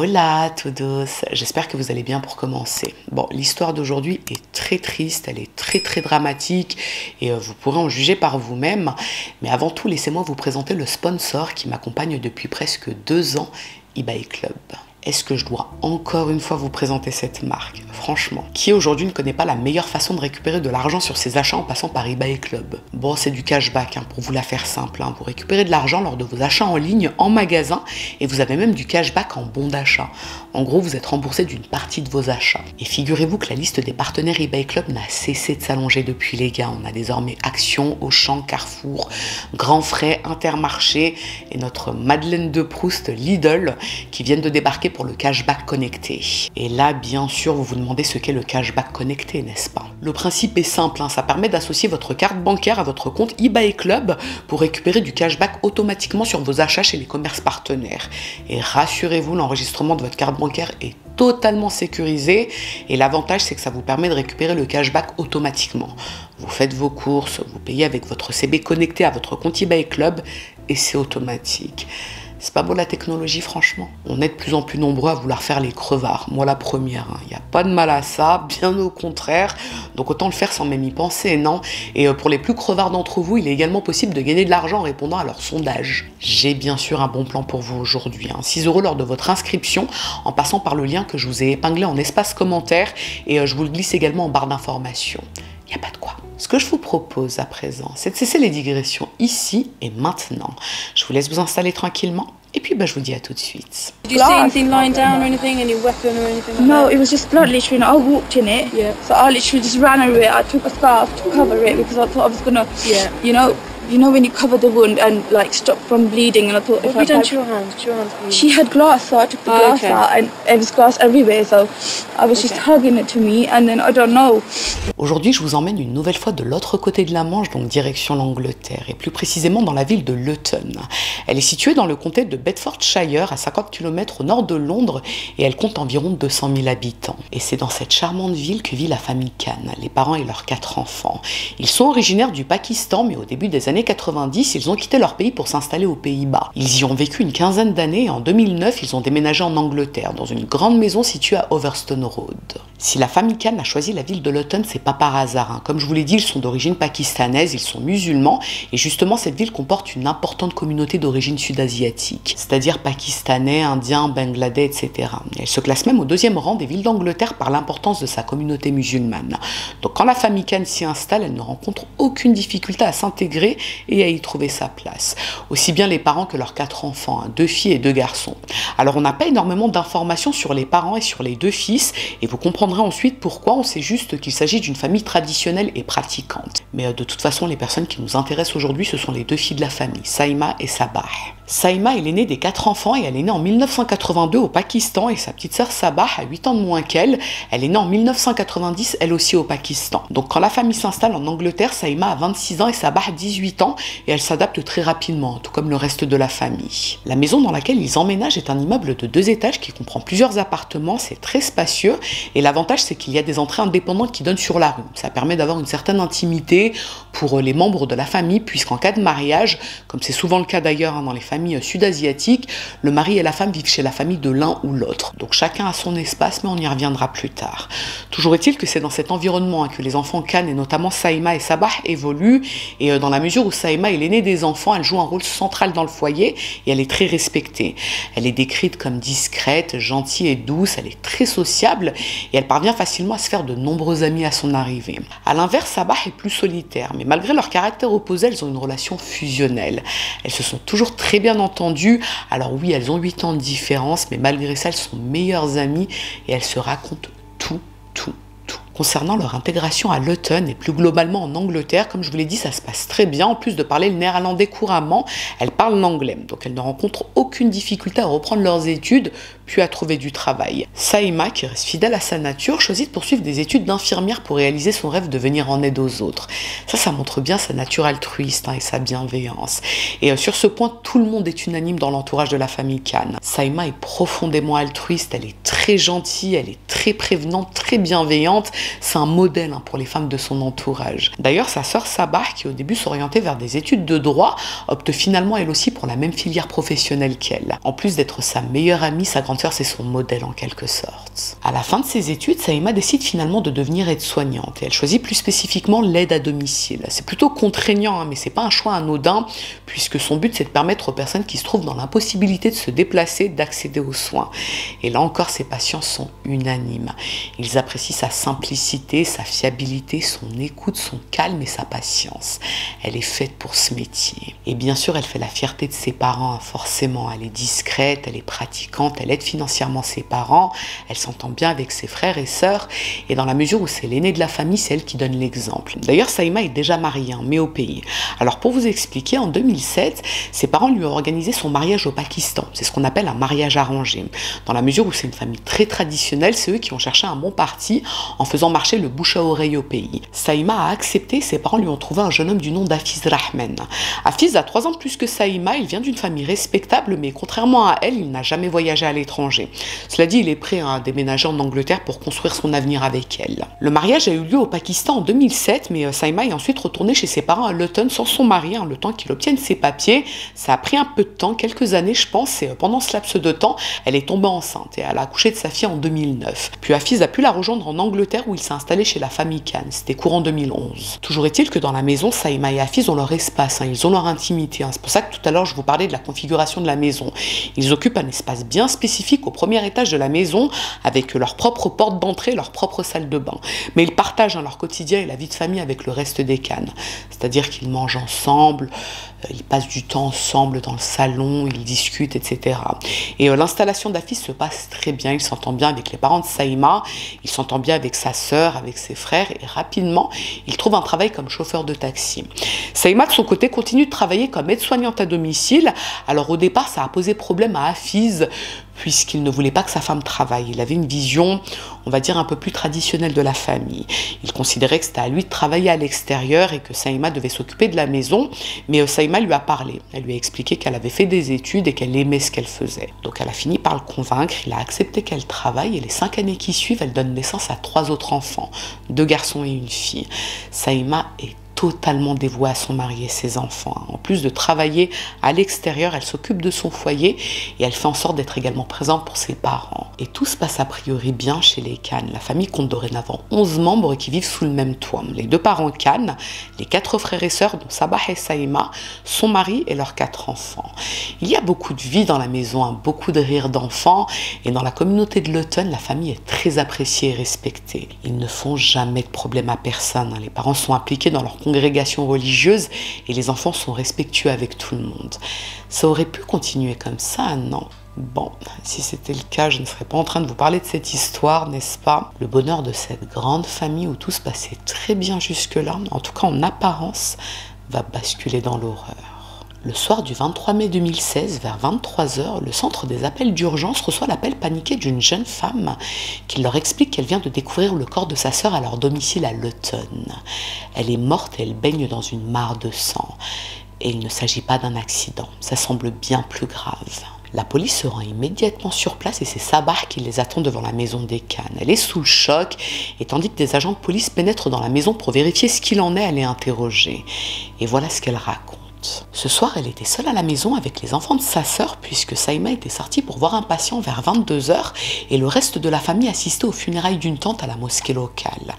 Hola todos, j'espère que vous allez bien pour commencer. Bon, l'histoire d'aujourd'hui est très triste, elle est très dramatique et vous pourrez en juger par vous-même. Mais avant tout, laissez-moi vous présenter le sponsor qui m'accompagne depuis presque 2 ans, eBay Club. Est-ce que je dois encore une fois vous présenter cette marque? Franchement, qui aujourd'hui ne connaît pas la meilleure façon de récupérer de l'argent sur ses achats en passant par eBay Club? Bon, c'est du cashback, pour vous la faire simple. Vous récupérez de l'argent lors de vos achats en ligne, en magasin, et vous avez même du cashback en bon d'achat. En gros, vous êtes remboursé d'une partie de vos achats. Et figurez-vous que la liste des partenaires eBay Club n'a cessé de s'allonger depuis, les gars. On a désormais Action, Auchan, Carrefour, Grand Frais, Intermarché et notre Madeleine de Proust, Lidl, qui viennent de débarquer pour le cashback connecté. Et là, bien sûr, vous vous demandez ce qu'est le cashback connecté, n'est-ce pas? Le principe est simple, ça permet d'associer votre carte bancaire à votre compte eBay Club pour récupérer du cashback automatiquement sur vos achats chez les commerces partenaires. Et rassurez-vous, l'enregistrement de votre carte bancaire est totalement sécurisé et l'avantage c'est que ça vous permet de récupérer le cashback automatiquement. Vous faites vos courses, vous payez avec votre CB connecté à votre compte eBay Club et c'est automatique. C'est pas beau la technologie, franchement. On est de plus en plus nombreux à vouloir faire les crevards. Moi la première, il n'y a pas de mal à ça, bien au contraire. Donc autant le faire sans même y penser, non? Et pour les plus crevards d'entre vous, il est également possible de gagner de l'argent en répondant à leur sondage. J'ai bien sûr un bon plan pour vous aujourd'hui. 6 € lors de votre inscription en passant par le lien que je vous ai épinglé en espace commentaire et je vous le glisse également en barre d'informations. Il n'y a pas de quoi. Ce que je vous propose à présent, c'est de cesser les digressions ici et maintenant. Je vous laisse vous installer tranquillement et puis je vous dis à tout de suite. Did you see anything lying down or anything, any weapon or anything like No, that? it was just blood literally, and I walked in it. Yeah. So I literally just ran over it. I took a scarf to cover it because I thought I was gonna, Yeah. you know when you cover the wound and like stop from bleeding. And I thought, What have you done to your hands? To your hands, please? she had glass, so I took the glass okay. out, and there was glass everywhere. So I was just hugging it to me, and then I don't know. Aujourd'hui, je vous emmène une nouvelle fois de l'autre côté de la Manche, donc direction l'Angleterre, et plus précisément dans la ville de Luton. Elle est située dans le comté de Bedfordshire, à 50 km au nord de Londres, et elle compte environ 200 000 habitants. Et c'est dans cette charmante ville que vit la famille Khan, les parents et leurs 4 enfants. Ils sont originaires du Pakistan, mais au début des années 90, ils ont quitté leur pays pour s'installer aux Pays-Bas. Ils y ont vécu une quinzaine d'années, et en 2009, ils ont déménagé en Angleterre, dans une grande maison située à Overstone Road. Si la famille Khan a choisi la ville de Luton, c'est pas par hasard. Comme je vous l'ai dit, ils sont d'origine pakistanaise, ils sont musulmans, et justement cette ville comporte une importante communauté d'origine sud-asiatique, c'est-à-dire pakistanais, indiens, bangladais, etc. Elle se classe même au 2e rang des villes d'Angleterre par l'importance de sa communauté musulmane. Donc quand la famille Khan s'y installe, elle ne rencontre aucune difficulté à s'intégrer et à y trouver sa place. Aussi bien les parents que leurs 4 enfants, 2 filles et 2 garçons. Alors on n'a pas énormément d'informations sur les parents et sur les 2 fils, et vous comprendrez ensuite pourquoi. On sait juste qu'il s'agit d'une famille traditionnelle et pratiquante. Mais de toute façon, les personnes qui nous intéressent aujourd'hui, ce sont les 2 filles de la famille, Saïma et Sabah. Saïma est l'aînée des 4 enfants et elle est née en 1982 au Pakistan, et sa petite sœur Sabah a 8 ans de moins qu'elle. Elle est née en 1990, elle aussi au Pakistan. Donc quand la famille s'installe en Angleterre, Saïma a 26 ans et Sabah a 18 ans, et elle s'adapte très rapidement, tout comme le reste de la famille. La maison dans laquelle ils emménagent est un immeuble de 2 étages qui comprend plusieurs appartements, c'est très spacieux, et l'avantage c'est qu'il y a des entrées indépendantes qui donnent sur la rue. Ça permet d'avoir une certaine intimité pour les membres de la famille, puisqu'en cas de mariage, comme c'est souvent le cas d'ailleurs dans les familles sud-asiatiques, le mari et la femme vivent chez la famille de l'un ou l'autre. Donc chacun a son espace, mais on y reviendra plus tard. Toujours est-il que c'est dans cet environnement que les enfants Khan, et notamment Saïma et Sabah, évoluent, et dans la mesure où Saïma est l'aînée des enfants, elle joue un rôle central dans le foyer, et elle est très respectée. Elle est décrite comme discrète, gentille et douce, elle est très sociable, et elle parvient facilement à se faire de nombreux amis à son arrivée. A l'inverse, Sabah est plus solitaire, mais malgré leur caractère opposé, elles ont une relation fusionnelle. Elles se sont toujours très bien entendues. Alors oui, elles ont 8 ans de différence, mais malgré ça, elles sont meilleures amies et elles se racontent tout. Concernant leur intégration à Luton et plus globalement en Angleterre, comme je vous l'ai dit, ça se passe très bien. En plus de parler le néerlandais couramment, elles parlent l'anglais. Donc elles ne rencontrent aucune difficulté à reprendre leurs études, puis à trouver du travail. Saïma, qui reste fidèle à sa nature, choisit de poursuivre des études d'infirmière pour réaliser son rêve de venir en aide aux autres. Ça montre bien sa nature altruiste et sa bienveillance. Et sur ce point, tout le monde est unanime dans l'entourage de la famille Khan. Saïma est profondément altruiste, elle est très gentille, elle est très très prévenante, très bienveillante. C'est un modèle pour les femmes de son entourage. D'ailleurs, sa sœur Sabah, qui au début s'orientait vers des études de droit, opte finalement elle aussi pour la même filière professionnelle qu'elle. En plus d'être sa meilleure amie, sa grande sœur c'est son modèle en quelque sorte. À la fin de ses études, Saïma décide finalement de devenir aide-soignante et elle choisit plus spécifiquement l'aide à domicile. C'est plutôt contraignant, mais c'est pas un choix anodin puisque son but c'est de permettre aux personnes qui se trouvent dans l'impossibilité de se déplacer d'accéder aux soins. Et là encore, ses patients sont unanimes. Ils apprécient sa simplicité, sa fiabilité, son écoute, son calme et sa patience. Elle est faite pour ce métier. Et bien sûr, elle fait la fierté de ses parents, forcément. Elle est discrète, elle est pratiquante, elle aide financièrement ses parents, elle s'entend bien avec ses frères et sœurs, et dans la mesure où c'est l'aînée de la famille, c'est elle qui donne l'exemple. D'ailleurs, Saïma est déjà mariée, mais au pays. Alors pour vous expliquer, en 2007, ses parents lui ont organisé son mariage au Pakistan. C'est ce qu'on appelle un mariage arrangé. Dans la mesure où c'est une famille très traditionnelle, c'est eux qui ont cherché un bon parti en faisant marcher le bouche à oreille au pays. Saïma a accepté, ses parents lui ont trouvé un jeune homme du nom d'Hafiz Rahman. Hafiz a 3 ans de plus que Saïma, il vient d'une famille respectable, mais contrairement à elle, il n'a jamais voyagé à l'étranger. Cela dit, il est prêt à déménager en Angleterre pour construire son avenir avec elle. Le mariage a eu lieu au Pakistan en 2007, mais Saïma est ensuite retournée chez ses parents à Luton sans son mari, le temps qu'il obtienne ses papiers. Ça a pris un peu de temps, quelques années je pense, et pendant ce laps de temps, elle est tombée enceinte et elle a accouché de sa fille en 2009. Puis Hafiz a pu la rejoindre en Angleterre où il s'est installé chez la famille Khan. C'était courant 2011. Toujours est-il que dans la maison, Saïma et Hafiz ont leur espace, ils ont leur intimité. C'est pour ça que tout à l'heure je vous parlais de la configuration de la maison. Ils occupent un espace bien spécifique au premier étage de la maison avec leur propre porte d'entrée, leur propre salle de bain. Mais ils partagent leur quotidien et la vie de famille avec le reste des Khan. C'est-à-dire qu'ils mangent ensemble, ils passent du temps ensemble dans le salon, ils discutent, etc. Et l'installation d'Hafiz se passe très bien, il s'entend bien avec les parents de Saïma, il s'entend bien avec sa sœur, avec ses frères, et rapidement, il trouve un travail comme chauffeur de taxi. Saïma, de son côté, continue de travailler comme aide-soignante à domicile. Alors au départ, ça a posé problème à Hafiz, puisqu'il ne voulait pas que sa femme travaille. Il avait une vision, on va dire, un peu plus traditionnelle de la famille. Il considérait que c'était à lui de travailler à l'extérieur et que Saïma devait s'occuper de la maison, mais Saïma lui a parlé. Elle lui a expliqué qu'elle avait fait des études et qu'elle aimait ce qu'elle faisait. Donc elle a fini par le convaincre, il a accepté qu'elle travaille et les 5 années qui suivent, elle donne naissance à 3 autres enfants, 2 garçons et une fille. Saïma est totalement dévouée à son mari et ses enfants. En plus de travailler à l'extérieur, elle s'occupe de son foyer et elle fait en sorte d'être également présente pour ses parents. Et tout se passe a priori bien chez les Khan. La famille compte dorénavant 11 membres qui vivent sous le même toit. Les 2 parents Khan, les 4 frères et sœurs, dont Sabah et Saïma, son mari et leurs 4 enfants. Il y a beaucoup de vie dans la maison, beaucoup de rires d'enfants, et dans la communauté de Luton, la famille est très appréciée et respectée. Ils ne font jamais de problème à personne. Les parents sont impliqués dans leur congrégation religieuse et les enfants sont respectueux avec tout le monde. Ça aurait pu continuer comme ça, non? Bon, si c'était le cas, je ne serais pas en train de vous parler de cette histoire, n'est-ce pas? Le bonheur de cette grande famille où tout se passait très bien jusque-là, en tout cas en apparence, va basculer dans l'horreur. Le soir du 23 mai 2016, vers 23h, le centre des appels d'urgence reçoit l'appel paniqué d'une jeune femme qui leur explique qu'elle vient de découvrir le corps de sa sœur à leur domicile à Luton. Elle est morte et elle baigne dans une mare de sang. Et il ne s'agit pas d'un accident, ça semble bien plus grave. La police se rend immédiatement sur place et c'est Sabah qui les attend devant la maison des Khan. Elle est sous le choc et tandis que des agents de police pénètrent dans la maison pour vérifier ce qu'il en est, elle est interrogée. Et voilà ce qu'elle raconte. Ce soir, elle était seule à la maison avec les enfants de sa sœur puisque Saïma était sortie pour voir un patient vers 22h et le reste de la famille assistait aux funérailles d'une tante à la mosquée locale.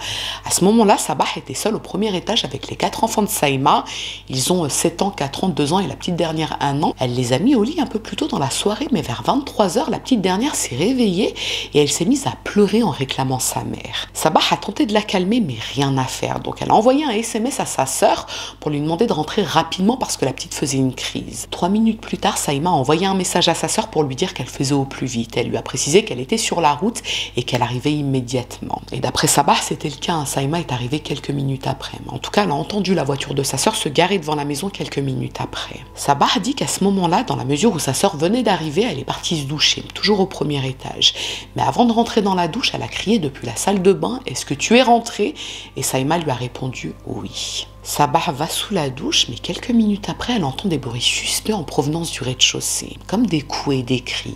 À ce moment-là, Sabah était seule au premier étage avec les 4 enfants de Saïma. Ils ont 7 ans, 4 ans, 2 ans et la petite dernière 1 an. Elle les a mis au lit un peu plus tôt dans la soirée, mais vers 23h, la petite dernière s'est réveillée et elle s'est mise à pleurer en réclamant sa mère. Sabah a tenté de la calmer, mais rien à faire. Donc elle a envoyé un SMS à sa sœur pour lui demander de rentrer rapidement parce que la petite faisait une crise. 3 minutes plus tard, Saïma a envoyé un message à sa sœur pour lui dire qu'elle faisait au plus vite. Elle lui a précisé qu'elle était sur la route et qu'elle arrivait immédiatement. Et d'après Sabah, c'était le cas. Saïma est arrivée quelques minutes après. Mais en tout cas, elle a entendu la voiture de sa sœur se garer devant la maison quelques minutes après. Sabah a dit qu'à ce moment-là, dans la mesure où sa sœur venait d'arriver, elle est partie se doucher, toujours au premier étage. Mais avant de rentrer dans la douche, elle a crié depuis la salle de bain « Est-ce que tu es rentrée ?» Et Saïma lui a répondu « Oui ». Sabah va sous la douche, mais quelques minutes après, elle entend des bruits suspects en provenance du rez-de-chaussée, comme des coups et des cris.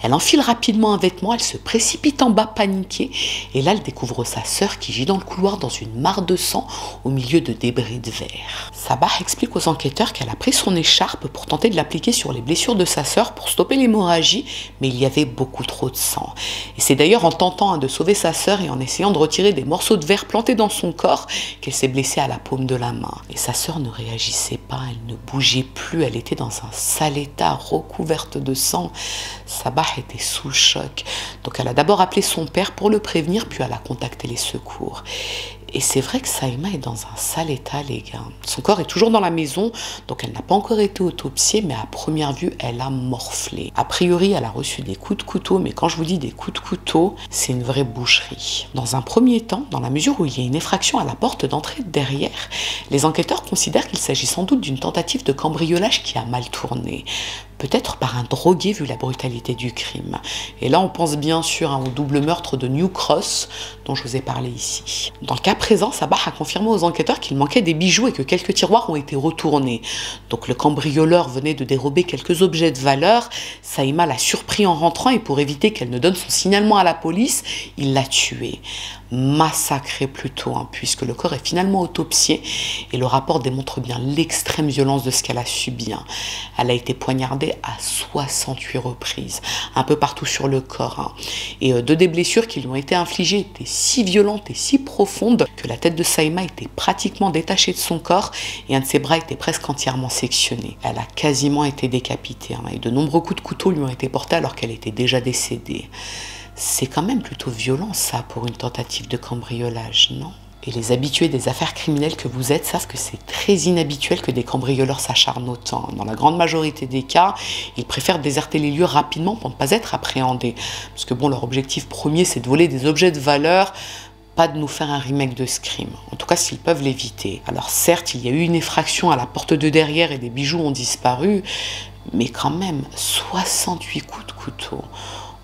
Elle enfile rapidement un vêtement, elle se précipite en bas paniquée, et là, elle découvre sa sœur qui gît dans le couloir dans une mare de sang au milieu de débris de verre. Sabah explique aux enquêteurs qu'elle a pris son écharpe pour tenter de l'appliquer sur les blessures de sa sœur pour stopper l'hémorragie, mais il y avait beaucoup trop de sang. Et c'est d'ailleurs en tentant de sauver sa sœur et en essayant de retirer des morceaux de verre plantés dans son corps qu'elle s'est blessée à la paume de la main. Et sa sœur ne réagissait pas, elle ne bougeait plus, elle était dans un sale état, recouverte de sang. Sabah était sous le choc. Donc elle a d'abord appelé son père pour le prévenir, puis elle a contacté les secours. Et c'est vrai que Saïma est dans un sale état, les gars. Son corps est toujours dans la maison, donc elle n'a pas encore été autopsiée, mais à première vue, elle a morflé. A priori, elle a reçu des coups de couteau, mais quand je vous dis des coups de couteau, c'est une vraie boucherie. Dans un premier temps, dans la mesure où il y a une effraction à la porte d'entrée de derrière, les enquêteurs considèrent qu'il s'agit sans doute d'une tentative de cambriolage qui a mal tourné. Peut-être par un drogué vu la brutalité du crime. Et là, on pense bien sûr au double meurtre de New Cross dont je vous ai parlé ici. Dans le cas présent, Sabah a confirmé aux enquêteurs qu'il manquait des bijoux et que quelques tiroirs ont été retournés. Donc le cambrioleur venait de dérober quelques objets de valeur. Saïma l'a surpris en rentrant et pour éviter qu'elle ne donne son signalement à la police, il l'a tuée. Massacré plutôt, puisque le corps est finalement autopsié et le rapport démontre bien l'extrême violence de ce qu'elle a subi. Elle a été poignardée à 68 reprises, un peu partout sur le corps. Et deux des blessures qui lui ont été infligées étaient si violentes et si profondes que la tête de Saïma était pratiquement détachée de son corps et un de ses bras était presque entièrement sectionné. Elle a quasiment été décapitée et de nombreux coups de couteau lui ont été portés alors qu'elle était déjà décédée. C'est quand même plutôt violent ça pour une tentative de cambriolage, non? Et les habitués des affaires criminelles que vous êtes savent que c'est très inhabituel que des cambrioleurs s'acharnent autant. Dans la grande majorité des cas, ils préfèrent déserter les lieux rapidement pour ne pas être appréhendés. Parce que bon, leur objectif premier, c'est de voler des objets de valeur, pas de nous faire un remake de ce crime. En tout cas, s'ils peuvent l'éviter. Alors certes, il y a eu une effraction à la porte de derrière et des bijoux ont disparu, mais quand même, 68 coups de couteau.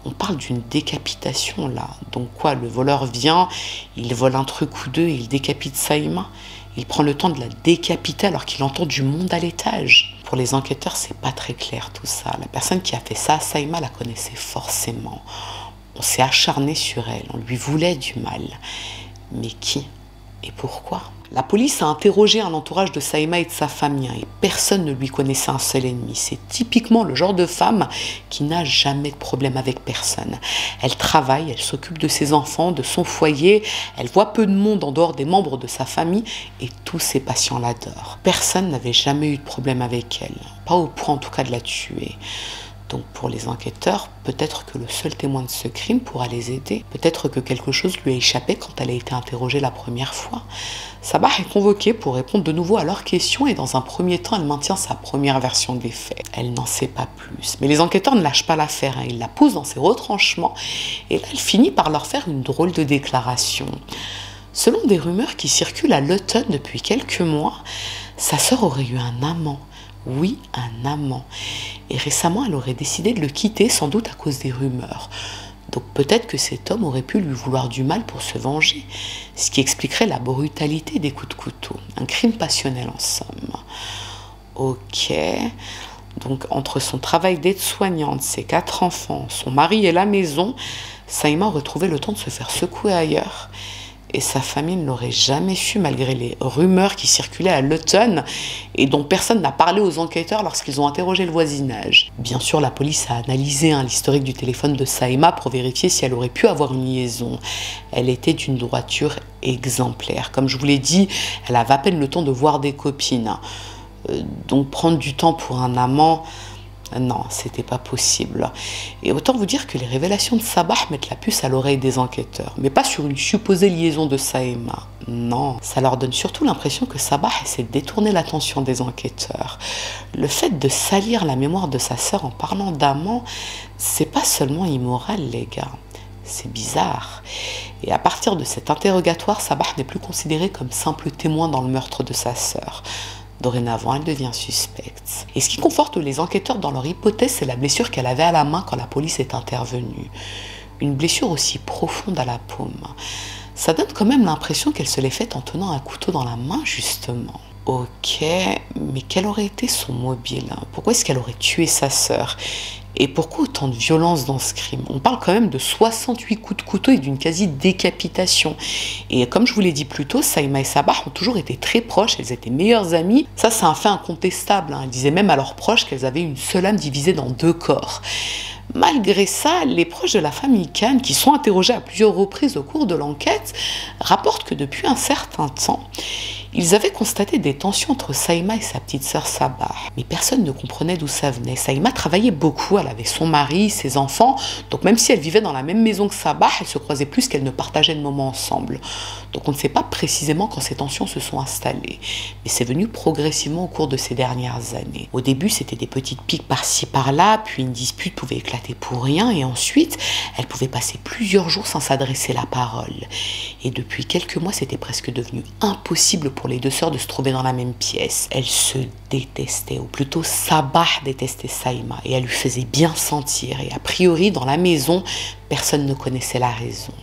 On parle d'une décapitation là. Donc quoi, le voleur vient, il vole un truc ou deux et il décapite Saïma. Il prend le temps de la décapiter alors qu'il entend du monde à l'étage. Pour les enquêteurs, c'est pas très clair tout ça. La personne qui a fait ça à Saïma la connaissait forcément. On s'est acharné sur elle, on lui voulait du mal. Mais qui et pourquoi? La police a interrogé un entourage de Saïma et de sa famille et personne ne lui connaissait un seul ennemi. C'est typiquement le genre de femme qui n'a jamais de problème avec personne. Elle travaille, elle s'occupe de ses enfants, de son foyer, elle voit peu de monde en dehors des membres de sa famille et tous ses patients l'adorent. Personne n'avait jamais eu de problème avec elle, pas au point en tout cas de la tuer. Donc pour les enquêteurs, peut-être que le seul témoin de ce crime pourra les aider. Peut-être que quelque chose lui a échappé quand elle a été interrogée la première fois. Sabah est convoquée pour répondre de nouveau à leurs questions et dans un premier temps, elle maintient sa première version des faits. Elle n'en sait pas plus. Mais les enquêteurs ne lâchent pas l'affaire. Ils la poussent dans ses retranchements et là, elle finit par leur faire une drôle de déclaration. Selon des rumeurs qui circulent à Luton depuis quelques mois, sa sœur aurait eu un amant. Oui, un amant. Et récemment, elle aurait décidé de le quitter, sans doute à cause des rumeurs. Donc peut-être que cet homme aurait pu lui vouloir du mal pour se venger, ce qui expliquerait la brutalité des coups de couteau. Un crime passionnel en somme. Ok. Donc entre son travail d'aide-soignante, ses 4 enfants, son mari et la maison, Saïma aurait trouvé le temps de se faire secouer ailleurs. Et sa famille ne l'aurait jamais su malgré les rumeurs qui circulaient à Luton et dont personne n'a parlé aux enquêteurs lorsqu'ils ont interrogé le voisinage. Bien sûr, la police a analysé l'historique du téléphone de Saïma pour vérifier si elle aurait pu avoir une liaison. Elle était d'une droiture exemplaire. Comme je vous l'ai dit, elle avait à peine le temps de voir des copines. Donc prendre du temps pour un amant... Non, c'était pas possible. Et autant vous dire que les révélations de Sabah mettent la puce à l'oreille des enquêteurs, mais pas sur une supposée liaison de Saïma. Non, ça leur donne surtout l'impression que Sabah essaie de détourner l'attention des enquêteurs. Le fait de salir la mémoire de sa sœur en parlant d'amant, c'est pas seulement immoral, les gars. C'est bizarre. Et à partir de cet interrogatoire, Sabah n'est plus considérée comme simple témoin dans le meurtre de sa sœur. Dorénavant, elle devient suspecte. Et ce qui conforte les enquêteurs dans leur hypothèse, c'est la blessure qu'elle avait à la main quand la police est intervenue. Une blessure aussi profonde à la paume. Ça donne quand même l'impression qu'elle se l'est faite en tenant un couteau dans la main, justement. Ok, mais quel aurait été son mobile? Pourquoi est-ce qu'elle aurait tué sa sœur? Et pourquoi autant de violence dans ce crime? On parle quand même de 68 coups de couteau et d'une quasi-décapitation. Et comme je vous l'ai dit plus tôt, Saïma et Sabah ont toujours été très proches, elles étaient meilleures amies. Ça, c'est un fait incontestable. Elles disaient même à leurs proches qu'elles avaient une seule âme divisée dans 2 corps. Malgré ça, les proches de la famille Khan, qui sont interrogés à plusieurs reprises au cours de l'enquête, rapportent que depuis un certain temps, ils avaient constaté des tensions entre Saïma et sa petite sœur Sabah. Mais personne ne comprenait d'où ça venait. Saïma travaillait beaucoup, elle avait son mari, ses enfants, donc même si elle vivait dans la même maison que Sabah, elle se croisait plus qu'elles ne partageaient de moments ensemble. Donc on ne sait pas précisément quand ces tensions se sont installées, mais c'est venu progressivement au cours de ces dernières années. Au début, c'était des petites piques par-ci par-là, puis une dispute pouvait éclater pour rien, et ensuite, elle pouvait passer plusieurs jours sans s'adresser la parole. Et depuis quelques mois, c'était presque devenu impossible pour les 2 sœurs de se trouver dans la même pièce. Elles se détestaient, ou plutôt Sabah détestait Saïma, et elle lui faisait bien sentir, et a priori, dans la maison, personne ne connaissait la raison.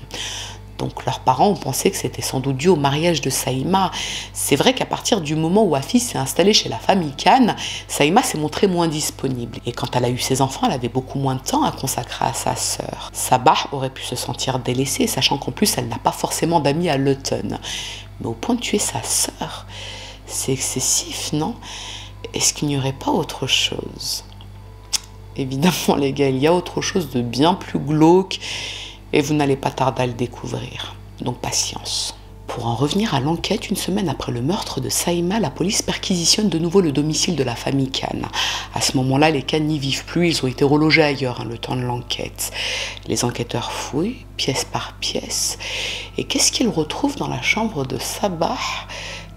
Donc leurs parents ont pensé que c'était sans doute dû au mariage de Saïma. C'est vrai qu'à partir du moment où Hafiz s'est installée chez la famille Khan, Saïma s'est montrée moins disponible. Et quand elle a eu ses enfants, elle avait beaucoup moins de temps à consacrer à sa sœur. Sabah aurait pu se sentir délaissée, sachant qu'en plus elle n'a pas forcément d'amis à Luton. Mais au point de tuer sa sœur, c'est excessif, non? Est-ce qu'il n'y aurait pas autre chose? Évidemment les gars, il y a autre chose de bien plus glauque, et vous n'allez pas tarder à le découvrir. Donc patience. Pour en revenir à l'enquête, une semaine après le meurtre de Saïma, la police perquisitionne de nouveau le domicile de la famille Khan. À ce moment-là, les Khan n'y vivent plus, ils ont été relogés ailleurs le temps de l'enquête. Les enquêteurs fouillent, pièce par pièce. Et qu'est-ce qu'ils retrouvent dans la chambre de Sabah,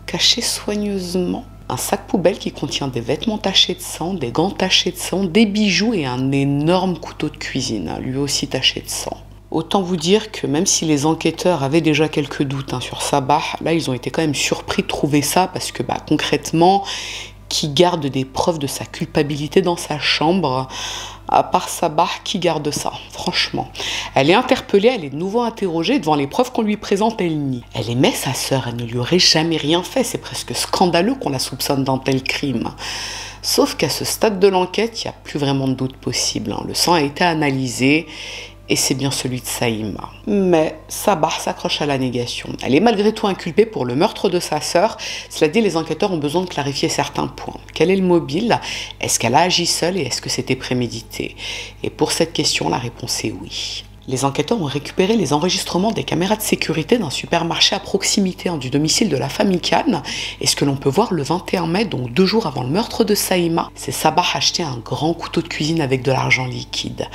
caché soigneusement? Un sac poubelle qui contient des vêtements tachés de sang, des gants tachés de sang, des bijoux et un énorme couteau de cuisine, lui aussi taché de sang. Autant vous dire que même si les enquêteurs avaient déjà quelques doutes sur Sabah, là ils ont été quand même surpris de trouver ça parce que concrètement, qui garde des preuves de sa culpabilité dans sa chambre? À part Sabah, qui garde ça? Franchement. Elle est interpellée, elle est de nouveau interrogée, devant les preuves qu'on lui présente, elle nie. Elle aimait sa sœur, elle ne lui aurait jamais rien fait, c'est presque scandaleux qu'on la soupçonne d'un tel crime. Sauf qu'à ce stade de l'enquête, il n'y a plus vraiment de doute possible. Le sang a été analysé, et c'est bien celui de Saïma. Mais Sabah s'accroche à la négation. Elle est malgré tout inculpée pour le meurtre de sa sœur. Cela dit, les enquêteurs ont besoin de clarifier certains points. Quel est le mobile? Est-ce qu'elle a agi seule et est-ce que c'était prémédité? Et pour cette question, la réponse est oui. Les enquêteurs ont récupéré les enregistrements des caméras de sécurité d'un supermarché à proximité du domicile de la famille Khan. Et ce que l'on peut voir le 21 mai, donc 2 jours avant le meurtre de Saïma, c'est Sabah acheter un grand couteau de cuisine avec de l'argent liquide.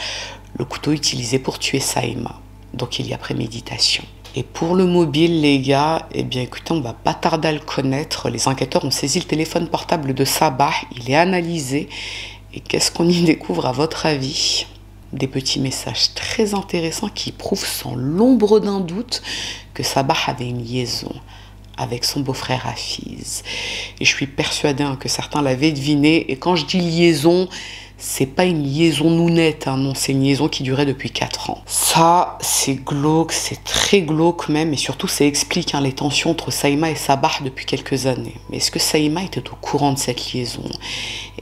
Le couteau utilisé pour tuer Saïma. Donc il y a préméditation. Et pour le mobile, les gars, eh bien écoutez, on va pas tarder à le connaître. Les enquêteurs ont saisi le téléphone portable de Sabah, il est analysé. Et qu'est-ce qu'on y découvre à votre avis? Des petits messages très intéressants qui prouvent sans l'ombre d'un doute que Sabah avait une liaison avec son beau-frère Hafiz. Et je suis persuadée que certains l'avaient deviné. Et quand je dis liaison, c'est pas une liaison nounette, non, c'est une liaison qui durait depuis 4 ans. Ça, c'est glauque, c'est très glauque même, et surtout ça explique les tensions entre Saïma et Sabah depuis quelques années. Mais est-ce que Saïma était au courant de cette liaison?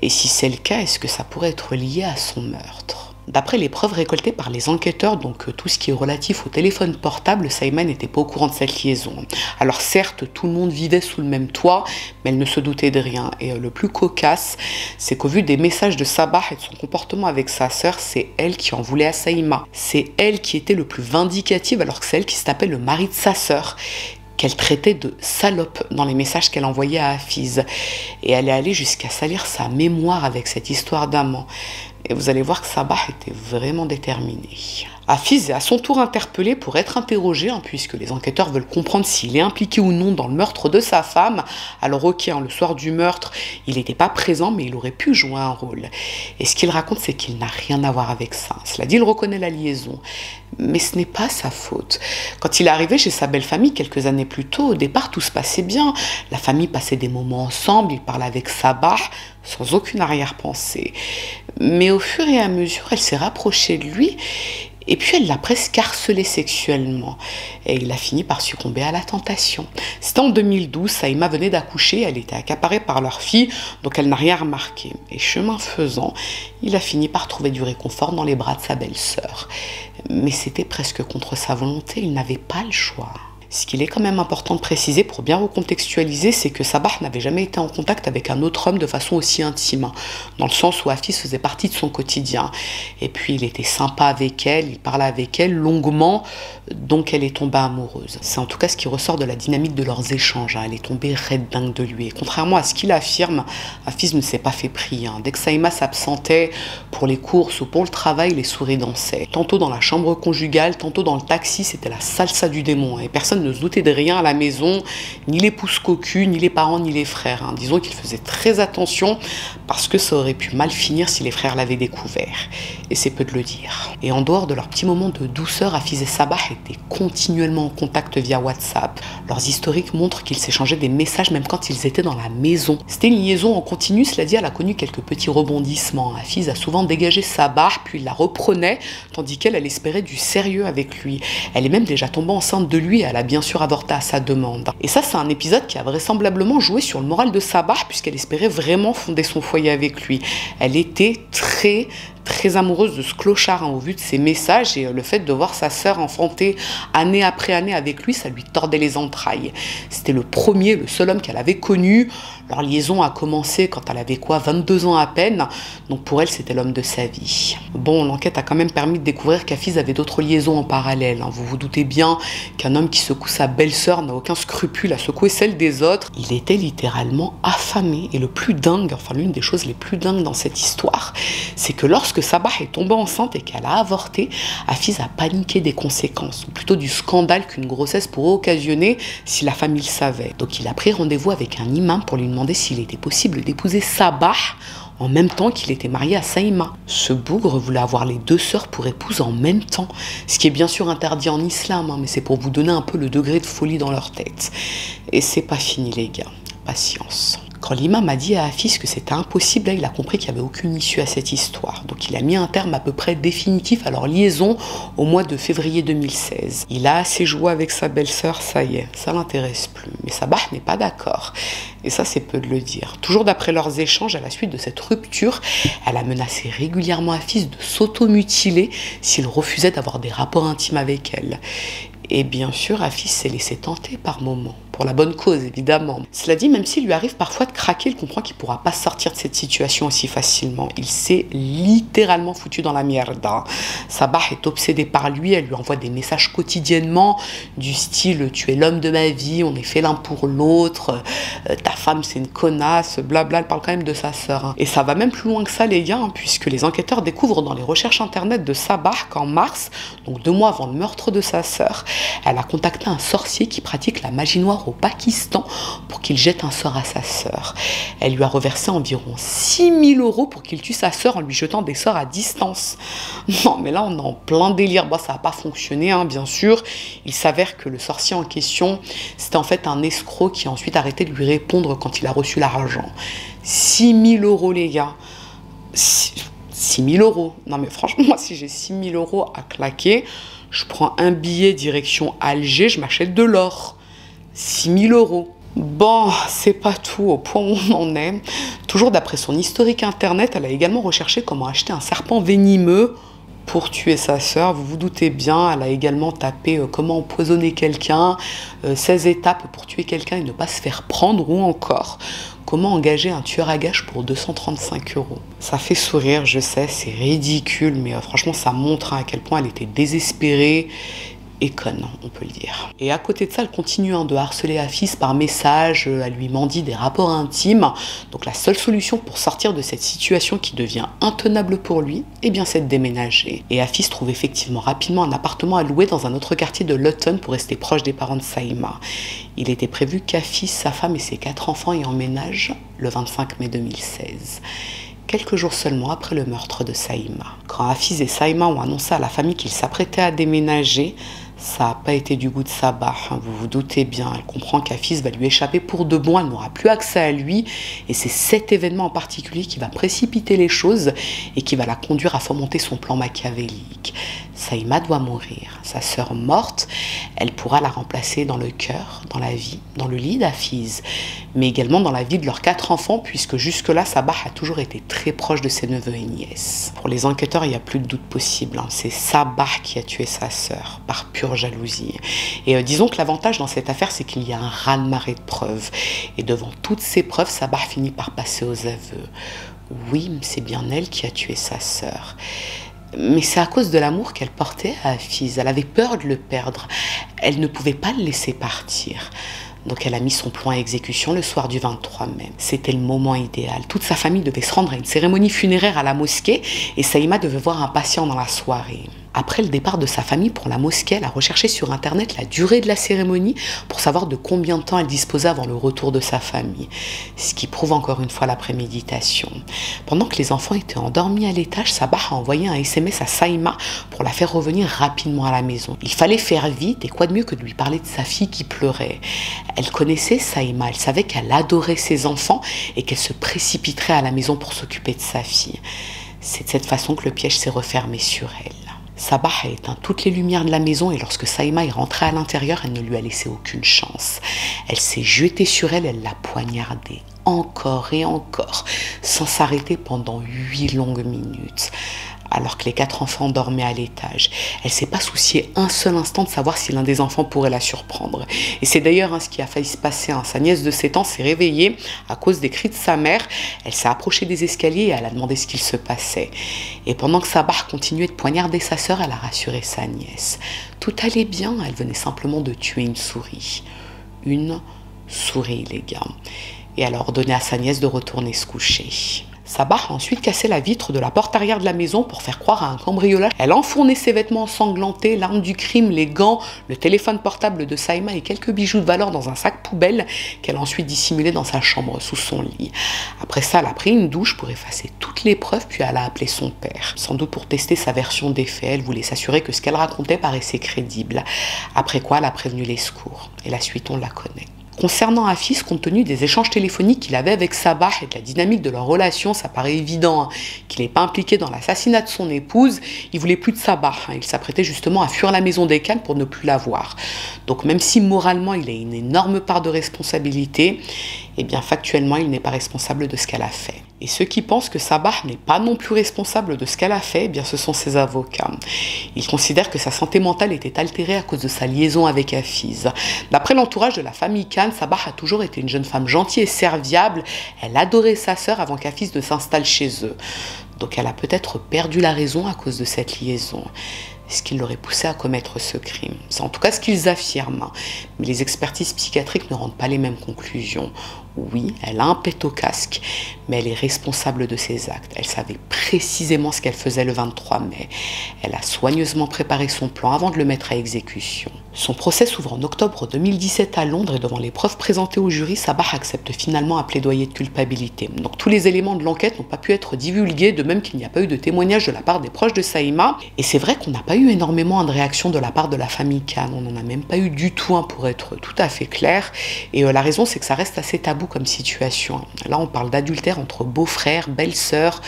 Et si c'est le cas, est-ce que ça pourrait être lié à son meurtre? D'après les preuves récoltées par les enquêteurs, donc tout ce qui est relatif au téléphone portable, Saïma n'était pas au courant de cette liaison. Alors certes, tout le monde vivait sous le même toit, mais elle ne se doutait de rien. Et le plus cocasse, c'est qu'au vu des messages de Sabah et de son comportement avec sa sœur, c'est elle qui en voulait à Saïma. C'est elle qui était le plus vindicative, alors que c'est elle qui se tapait le mari de sa sœur, qu'elle traitait de salope dans les messages qu'elle envoyait à Hafiz. Et elle est allée jusqu'à salir sa mémoire avec cette histoire d'amant. Et vous allez voir que Sabah était vraiment déterminée. Hafiz est à son tour interpellé pour être interrogé, puisque les enquêteurs veulent comprendre s'il est impliqué ou non dans le meurtre de sa femme. Alors ok, le soir du meurtre, il n'était pas présent, mais il aurait pu jouer un rôle. Et ce qu'il raconte, c'est qu'il n'a rien à voir avec ça. Cela dit, il reconnaît la liaison. Mais ce n'est pas sa faute. Quand il est arrivé chez sa belle famille quelques années plus tôt, au départ, tout se passait bien. La famille passait des moments ensemble, il parlait avec Sabah, sans aucune arrière-pensée. Mais au fur et à mesure, elle s'est rapprochée de lui, Et puis elle l'a presque harcelé sexuellement. Et il a fini par succomber à la tentation. C'était en 2012, Saïma venait d'accoucher, elle était accaparée par leur fille, donc elle n'a rien remarqué. Et chemin faisant, il a fini par trouver du réconfort dans les bras de sa belle-sœur. Mais c'était presque contre sa volonté, il n'avait pas le choix. Ce qu'il est quand même important de préciser pour bien recontextualiser, c'est que Sabah n'avait jamais été en contact avec un autre homme de façon aussi intime, dans le sens où Hafiz faisait partie de son quotidien. Et puis il était sympa avec elle, il parlait avec elle longuement, donc elle est tombée amoureuse. C'est en tout cas ce qui ressort de la dynamique de leurs échanges, elle est tombée raide dingue de lui. Et contrairement à ce qu'il affirme, Hafiz ne s'est pas fait prier. Dès que Saïma s'absentait pour les courses ou pour le travail, les souris dansaient. Tantôt dans la chambre conjugale, tantôt dans le taxi, c'était la salsa du démon. Et personne ne se doutait de rien à la maison, ni les pouces cocus, ni les parents, ni les frères. Disons qu'il faisait très attention parce que ça aurait pu mal finir si les frères l'avaient découvert. Et c'est peu de le dire. Et en dehors de leurs petits moments de douceur, Hafiz et Sabah étaient continuellement en contact via WhatsApp. Leurs historiques montrent qu'ils s'échangeaient des messages même quand ils étaient dans la maison. C'était une liaison en continu, cela dit, elle a connu quelques petits rebondissements. Hafiz a souvent dégagé Sabah, puis il la reprenait, tandis qu'elle espérait du sérieux avec lui. Elle est même déjà tombée enceinte de lui et elle a bien sûr avorté à sa demande. Et ça, c'est un épisode qui a vraisemblablement joué sur le moral de Sabah, puisqu'elle espérait vraiment fonder son foyer avec lui. Elle était très amoureuse de ce clochard au vu de ses messages, et le fait de voir sa sœur enfanter année après année avec lui, ça lui tordait les entrailles. C'était le seul homme qu'elle avait connu. Leur liaison a commencé quand elle avait 22 ans à peine, donc pour elle c'était l'homme de sa vie. Bon, l'enquête a quand même permis de découvrir qu'Hafiz avait d'autres liaisons en parallèle. Vous vous doutez bien qu'un homme qui secoue sa belle-sœur n'a aucun scrupule à secouer celle des autres. Il était littéralement affamé, et le plus dingue, enfin l'une des choses les plus dingues dans cette histoire, c'est que lorsque Sabah est tombée enceinte et qu'elle a avorté, Hafiz a paniqué des conséquences, ou plutôt du scandale qu'une grossesse pourrait occasionner si la famille le savait. Donc il a pris rendez-vous avec un imam pour lui demander s'il était possible d'épouser Sabah en même temps qu'il était marié à Saïma. Ce bougre voulait avoir les deux sœurs pour épouse en même temps, ce qui est bien sûr interdit en islam, mais c'est pour vous donner un peu le degré de folie dans leur tête. Et c'est pas fini les gars, patience. Quand l'imam a dit à Hafiz que c'était impossible, là, il a compris qu'il n'y avait aucune issue à cette histoire. Donc il a mis un terme à peu près définitif à leur liaison au mois de février 2016. Il a assez joué avec sa belle-sœur, ça y est, ça l'intéresse plus. Mais Sabah n'est pas d'accord. Et ça, c'est peu de le dire. Toujours d'après leurs échanges, à la suite de cette rupture, elle a menacé régulièrement Hafiz de s'automutiler s'il refusait d'avoir des rapports intimes avec elle. Et bien sûr, Hafiz s'est laissé tenter par moments, pour la bonne cause évidemment. Cela dit, même s'il lui arrive parfois de craquer, il comprend qu'il ne pourra pas sortir de cette situation aussi facilement. Il s'est littéralement foutu dans la merde. Sabah est obsédée par lui, elle lui envoie des messages quotidiennement du style « tu es l'homme de ma vie, on est fait l'un pour l'autre, ta femme c'est une connasse », blabla, elle parle quand même de sa sœur. Et ça va même plus loin que ça les gars, puisque les enquêteurs découvrent dans les recherches internet de Sabah qu'en mars, donc 2 mois avant le meurtre de sa sœur, elle a contacté un sorcier qui pratique la magie noire au Pakistan pour qu'il jette un sort à sa sœur. Elle lui a reversé environ 6 000 € pour qu'il tue sa sœur en lui jetant des sorts à distance. Non mais là on est en plein délire. Bon, ça n'a pas fonctionné bien sûr. Il s'avère que le sorcier en question, c'était en fait un escroc qui a ensuite arrêté de lui répondre quand il a reçu l'argent. 6 000 € les gars. 6 000 €. Non mais franchement, moi si j'ai 6 000 € à claquer, je prends un billet direction Alger, je m'achète de l'or. 6 000 €. Bon, c'est pas tout au point où on en est. Toujours d'après son historique internet, elle a également recherché comment acheter un serpent venimeux pour tuer sa sœur. Vous vous doutez bien, elle a également tapé comment empoisonner quelqu'un, 16 étapes pour tuer quelqu'un et ne pas se faire prendre, ou encore comment engager un tueur à gages pour 235 €. Ça fait sourire, je sais, c'est ridicule, mais franchement ça montre à quel point elle était désespérée et conne, on peut le dire. Et à côté de ça, elle continue de harceler Hafiz par message, elle lui mendie des rapports intimes. Donc la seule solution pour sortir de cette situation qui devient intenable pour lui, eh bien c'est de déménager. Et Hafiz trouve effectivement rapidement un appartement à louer dans un autre quartier de Luton pour rester proche des parents de Saïma. Il était prévu qu'Hafiz, sa femme et ses 4 enfants y emménagent le 25 mai 2016. Quelques jours seulement après le meurtre de Saïma. Quand Hafiz et Saïma ont annoncé à la famille qu'ils s'apprêtaient à déménager, ça n'a pas été du goût de Sabah, vous vous doutez bien. Elle comprend qu'Hafiz va lui échapper pour de bon, elle n'aura plus accès à lui. Et c'est cet événement en particulier qui va précipiter les choses et qui va la conduire à fomenter son plan machiavélique. Saïma doit mourir. Sa sœur morte, elle pourra la remplacer dans le cœur, dans la vie, dans le lit d'Hafiz, mais également dans la vie de leurs 4 enfants, puisque jusque-là, Sabah a toujours été très proche de ses neveux et nièces. Pour les enquêteurs, il n'y a plus de doute possible. C'est Sabah qui a tué sa sœur, par pure jalousie. Et disons que l'avantage dans cette affaire, c'est qu'il y a un raz-de-marée de preuves. Et devant toutes ces preuves, Sabah finit par passer aux aveux. Oui, c'est bien elle qui a tué sa sœur. Mais c'est à cause de l'amour qu'elle portait à Hafiz. Elle avait peur de le perdre. Elle ne pouvait pas le laisser partir. Donc elle a mis son plan à exécution le soir du 23 mai. C'était le moment idéal. Toute sa famille devait se rendre à une cérémonie funéraire à la mosquée et Saïma devait voir un patient dans la soirée. Après le départ de sa famille pour la mosquée, elle a recherché sur internet la durée de la cérémonie pour savoir de combien de temps elle disposait avant le retour de sa famille. Ce qui prouve encore une fois la préméditation. Pendant que les enfants étaient endormis à l'étage, Sabah a envoyé un SMS à Saïma pour la faire revenir rapidement à la maison. Il fallait faire vite et quoi de mieux que de lui parler de sa fille qui pleurait. Elle connaissait Saïma, elle savait qu'elle adorait ses enfants et qu'elle se précipiterait à la maison pour s'occuper de sa fille. C'est de cette façon que le piège s'est refermé sur elle. Sabah a éteint toutes les lumières de la maison et lorsque Saïma est rentrée à l'intérieur, elle ne lui a laissé aucune chance. Elle s'est jetée sur elle, elle l'a poignardée encore et encore, sans s'arrêter pendant 8 longues minutes. Alors que les 4 enfants dormaient à l'étage. Elle ne s'est pas souciée un seul instant de savoir si l'un des enfants pourrait la surprendre. Et c'est d'ailleurs ce qui a failli se passer. Sa nièce de 7 ans s'est réveillée à cause des cris de sa mère. Elle s'est approchée des escaliers et elle a demandé ce qu'il se passait. Et pendant que Sabah continuait de poignarder sa sœur, elle a rassuré sa nièce. Tout allait bien, elle venait simplement de tuer une souris. Une souris, les gars. Et elle a ordonné à sa nièce de retourner se coucher. Sabah a ensuite cassé la vitre de la porte arrière de la maison pour faire croire à un cambriolage. Elle a enfourné ses vêtements ensanglantés, l'arme du crime, les gants, le téléphone portable de Saïma et quelques bijoux de valeur dans un sac poubelle qu'elle a ensuite dissimulé dans sa chambre sous son lit. Après ça, elle a pris une douche pour effacer toutes les preuves puis elle a appelé son père. Sans doute pour tester sa version des faits, elle voulait s'assurer que ce qu'elle racontait paraissait crédible. Après quoi, elle a prévenu les secours. Et la suite, on la connaît. Concernant Hafiz, compte tenu des échanges téléphoniques qu'il avait avec Sabah et de la dynamique de leur relation, ça paraît évident qu'il n'est pas impliqué dans l'assassinat de son épouse. Il voulait plus de Sabah. Il s'apprêtait justement à fuir la maison des Khan pour ne plus la voir. Donc même si moralement il a une énorme part de responsabilité, eh bien factuellement il n'est pas responsable de ce qu'elle a fait. Et ceux qui pensent que Sabah n'est pas non plus responsable de ce qu'elle a fait, eh bien ce sont ses avocats. Ils considèrent que sa santé mentale était altérée à cause de sa liaison avec Hafiz. D'après l'entourage de la famille Khan, Sabah a toujours été une jeune femme gentille et serviable. Elle adorait sa sœur avant qu'Hafiz ne s'installe chez eux. Donc elle a peut-être perdu la raison à cause de cette liaison. Ce qui l'aurait poussé à commettre ce crime. C'est en tout cas ce qu'ils affirment. Mais les expertises psychiatriques ne rendent pas les mêmes conclusions. Oui, elle a un pet au casque, mais elle est responsable de ses actes. Elle savait précisément ce qu'elle faisait le 23 mai. Elle a soigneusement préparé son plan avant de le mettre à exécution. Son procès s'ouvre en octobre 2017 à Londres et devant les preuves présentées au jury, Sabah accepte finalement un plaidoyer de culpabilité. Donc tous les éléments de l'enquête n'ont pas pu être divulgués, de même qu'il n'y a pas eu de témoignages de la part des proches de Saïma. Et c'est vrai qu'on n'a pas eu énormément de réactions de la part de la famille Khan. On n'en a même pas eu du tout, pour être tout à fait clair. Et la raison, c'est que ça reste assez tabou comme situation. Là, on parle d'adultère entre beau-frère, belle-sœur,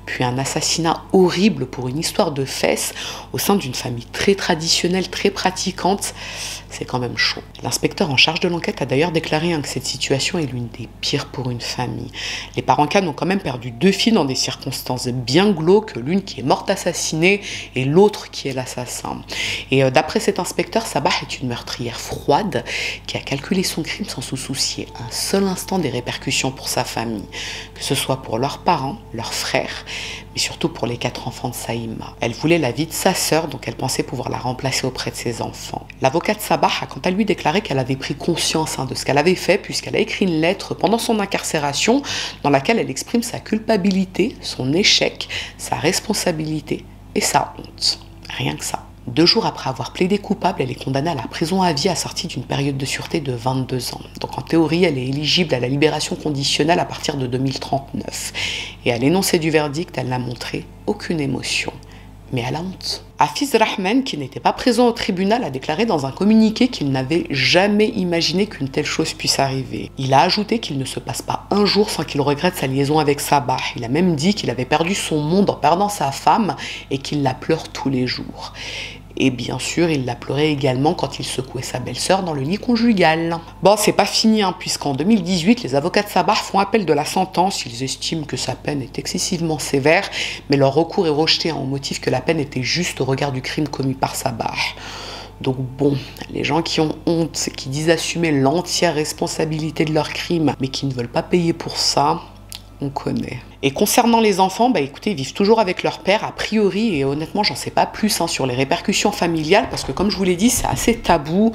puis un assassinat horrible pour une histoire de fesses au sein d'une famille très traditionnelle, très pratiquante. C'est quand même chaud. L'inspecteur en charge de l'enquête a d'ailleurs déclaré que cette situation est l'une des pires pour une famille. Les parents Khan ont quand même perdu 2 filles dans des circonstances bien glauques, l'une qui est morte assassinée et l'autre qui est l'assassin. Et d'après cet inspecteur, Sabah est une meurtrière froide qui a calculé son crime sans se soucier un seul instant des répercussions pour sa famille, que ce soit pour leurs parents, leurs frères, mais surtout pour les 4 enfants de Saïma. Elle voulait la vie de sa sœur, donc elle pensait pouvoir la remplacer auprès de ses enfants. L'avocat de Sabah a quant à lui déclaré qu'elle avait pris conscience de ce qu'elle avait fait, puisqu'elle a écrit une lettre pendant son incarcération dans laquelle elle exprime sa culpabilité, son échec, sa responsabilité et sa honte. Rien que ça. 2 jours après avoir plaidé coupable, elle est condamnée à la prison à vie assortie d'une période de sûreté de 22 ans. Donc en théorie, elle est éligible à la libération conditionnelle à partir de 2039. Et à l'énoncé du verdict, elle n'a montré aucune émotion, mais à la honte. Hafiz Rahman, qui n'était pas présent au tribunal, a déclaré dans un communiqué qu'il n'avait jamais imaginé qu'une telle chose puisse arriver. Il a ajouté qu'il ne se passe pas un jour sans qu'il regrette sa liaison avec Sabah. Il a même dit qu'il avait perdu son monde en perdant sa femme et qu'il la pleure tous les jours. Et bien sûr, il l'a pleuré également quand il secouait sa belle-sœur dans le lit conjugal. Bon, c'est pas fini, puisqu'en 2018, les avocats de Sabah font appel de la sentence. Ils estiment que sa peine est excessivement sévère, mais leur recours est rejeté au motif que la peine était juste au regard du crime commis par Sabah. Donc bon, les gens qui ont honte, qui disent assumer l'entière responsabilité de leur crime, mais qui ne veulent pas payer pour ça, on connaît. Et concernant les enfants, écoutez, ils vivent toujours avec leur père, a priori, et honnêtement, j'en sais pas plus sur les répercussions familiales, parce que comme je vous l'ai dit, c'est assez tabou,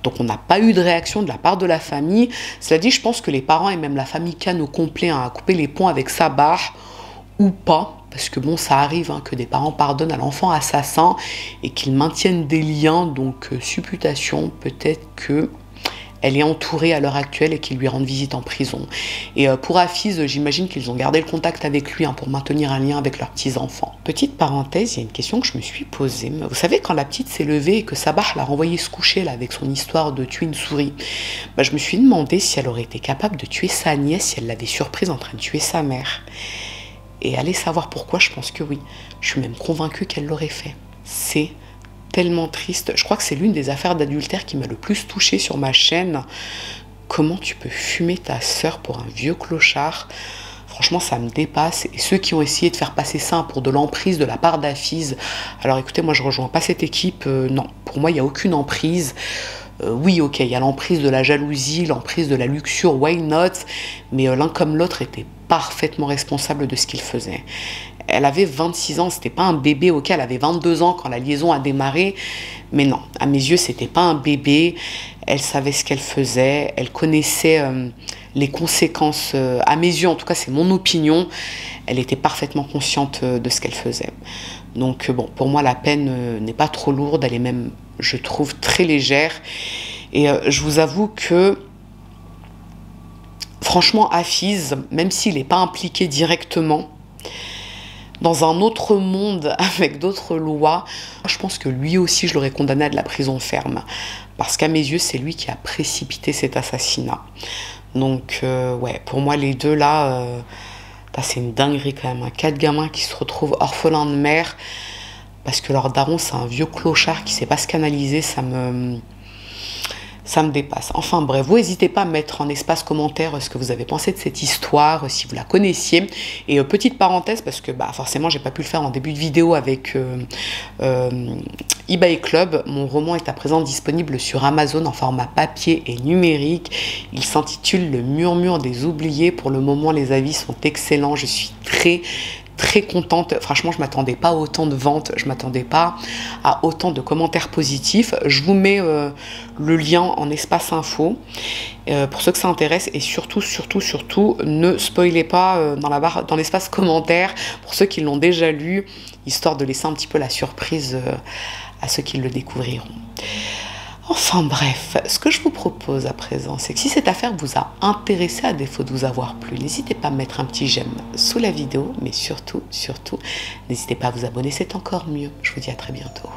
donc on n'a pas eu de réaction de la part de la famille. Cela dit, je pense que les parents et même la famille Khan au complet a coupé les ponts avec Sabah, ou pas, parce que bon, ça arrive que des parents pardonnent à l'enfant assassin, et qu'ils maintiennent des liens, donc supputation, peut-être que elle est entourée à l'heure actuelle et qu'ils lui rendent visite en prison. Et pour Hafiz, j'imagine qu'ils ont gardé le contact avec lui pour maintenir un lien avec leurs petits-enfants. Petite parenthèse, il y a une question que je me suis posée. Vous savez, quand la petite s'est levée et que Sabah l'a renvoyée se coucher là, avec son histoire de tuer une souris, je me suis demandé si elle aurait été capable de tuer sa nièce si elle l'avait surprise en train de tuer sa mère. Et allez savoir pourquoi, je pense que oui. Je suis même convaincue qu'elle l'aurait fait. C'est tellement triste. Je crois que c'est l'une des affaires d'adultère qui m'a le plus touchée sur ma chaîne. Comment tu peux fumer ta sœur pour un vieux clochard? Franchement, ça me dépasse. Et ceux qui ont essayé de faire passer ça pour de l'emprise de la part d'Hafiz, alors écoutez, moi je rejoins pas cette équipe. Non, pour moi, il n'y a aucune emprise. Oui, ok, il y a l'emprise de la jalousie, l'emprise de la luxure, why not? Mais l'un comme l'autre était parfaitement responsable de ce qu'il faisait. Elle avait 26 ans, c'était pas un bébé, ok, elle avait 22 ans quand la liaison a démarré, mais non, à mes yeux, c'était pas un bébé, elle savait ce qu'elle faisait, elle connaissait les conséquences, à mes yeux, en tout cas, c'est mon opinion, elle était parfaitement consciente de ce qu'elle faisait. Donc bon, pour moi, la peine n'est pas trop lourde, elle est même, je trouve, très légère, et je vous avoue que franchement, Hafiz, même s'il n'est pas impliqué directement, dans un autre monde, avec d'autres lois, je pense que lui aussi, je l'aurais condamné à de la prison ferme. Parce qu'à mes yeux, c'est lui qui a précipité cet assassinat. Donc, ouais, pour moi, les deux là, c'est une dinguerie quand même. 4 gamins qui se retrouvent orphelins de mère, parce que leur daron, c'est un vieux clochard qui ne sait pas se canaliser, ça me dépasse. Enfin bref, vous n'hésitez pas à mettre en espace commentaire ce que vous avez pensé de cette histoire, si vous la connaissiez. Et petite parenthèse, parce que forcément j'ai pas pu le faire en début de vidéo avec eBay Club, mon roman est à présent disponible sur Amazon en format papier et numérique. Il s'intitule Le Murmure des Oubliés. Pour le moment, les avis sont excellents. Je suis très contente. Franchement, je m'attendais pas à autant de ventes, je m'attendais pas à autant de commentaires positifs. Je vous mets le lien en espace info pour ceux que ça intéresse, et surtout ne spoilez pas dans l'espace commentaire pour ceux qui l'ont déjà lu, histoire de laisser un petit peu la surprise à ceux qui le découvriront. Enfin bref, ce que je vous propose à présent, c'est que si cette affaire vous a intéressé à défaut de vous avoir plu, n'hésitez pas à mettre un petit j'aime sous la vidéo, mais surtout, n'hésitez pas à vous abonner, c'est encore mieux. Je vous dis à très bientôt.